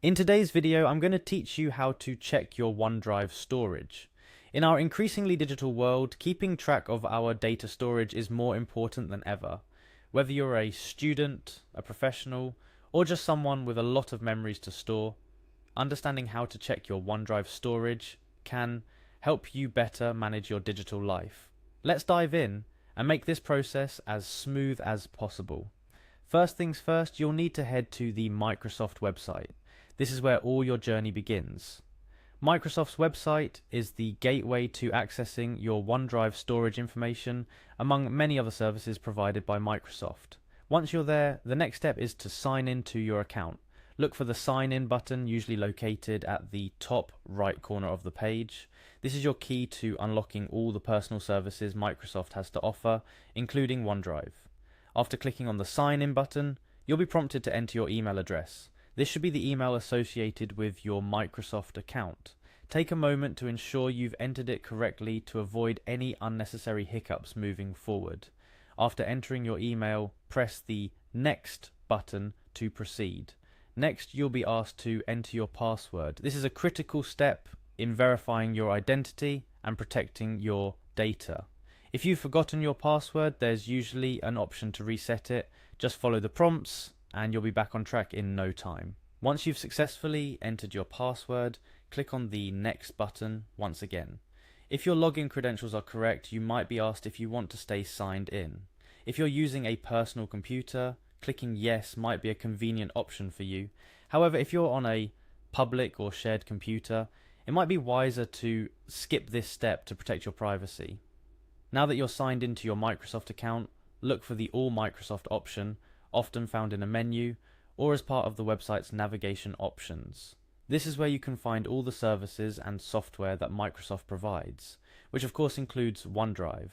In today's video, I'm going to teach you how to check your OneDrive storage. In our increasingly digital world, keeping track of our data storage is more important than ever. Whether you're a student, a professional, or just someone with a lot of memories to store, understanding how to check your OneDrive storage can help you better manage your digital life. Let's dive in and make this process as smooth as possible. First things first, you'll need to head to the Microsoft website. This is where all your journey begins. Microsoft's website is the gateway to accessing your OneDrive storage information among many other services provided by Microsoft. Once you're there, the next step is to sign in to your account. Look for the sign in button, usually located at the top right corner of the page. This is your key to unlocking all the personal services Microsoft has to offer, including OneDrive. After clicking on the sign in button, you'll be prompted to enter your email address. This should be the email associated with your Microsoft account. Take a moment to ensure you've entered it correctly to avoid any unnecessary hiccups moving forward. After entering your email, press the Next button to proceed. Next, you'll be asked to enter your password. This is a critical step in verifying your identity and protecting your data. If you've forgotten your password, there's usually an option to reset it. Just follow the prompts and you'll be back on track in no time. Once you've successfully entered your password, click on the Next button once again. If your login credentials are correct, you might be asked if you want to stay signed in. If you're using a personal computer, clicking Yes might be a convenient option for you. However, if you're on a public or shared computer, it might be wiser to skip this step to protect your privacy. Now that you're signed into your Microsoft account, look for the All Microsoft option, often found in a menu, or as part of the website's navigation options. This is where you can find all the services and software that Microsoft provides, which of course includes OneDrive.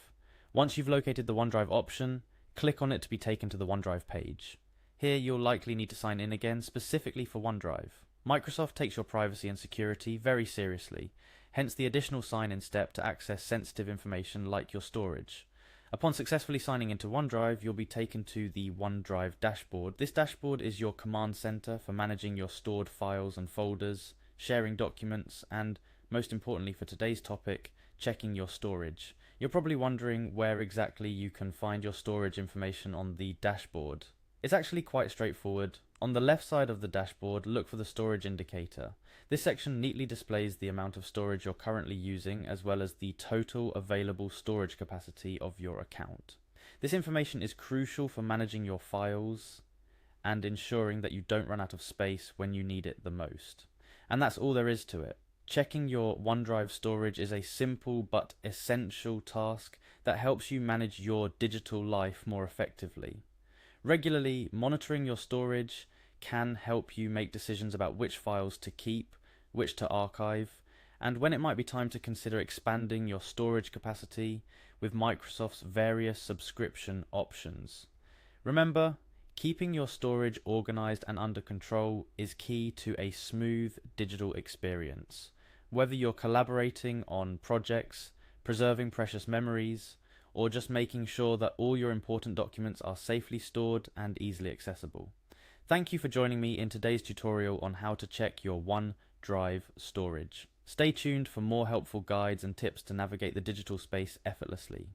Once you've located the OneDrive option, click on it to be taken to the OneDrive page. Here you'll likely need to sign in again specifically for OneDrive. Microsoft takes your privacy and security very seriously, hence the additional sign-in step to access sensitive information like your storage. Upon successfully signing into OneDrive, you'll be taken to the OneDrive dashboard. This dashboard is your command center for managing your stored files and folders, sharing documents, and, most importantly for today's topic, checking your storage. You're probably wondering where exactly you can find your storage information on the dashboard. It's actually quite straightforward. On the left side of the dashboard, look for the storage indicator. This section neatly displays the amount of storage you're currently using, as well as the total available storage capacity of your account. This information is crucial for managing your files and ensuring that you don't run out of space when you need it the most. And that's all there is to it. Checking your OneDrive storage is a simple but essential task that helps you manage your digital life more effectively. Regularly monitoring your storage can help you make decisions about which files to keep, which to archive, and when it might be time to consider expanding your storage capacity with Microsoft's various subscription options. Remember, keeping your storage organized and under control is key to a smooth digital experience. Whether you're collaborating on projects, preserving precious memories, or just making sure that all your important documents are safely stored and easily accessible. Thank you for joining me in today's tutorial on how to check your OneDrive storage. Stay tuned for more helpful guides and tips to navigate the digital space effortlessly.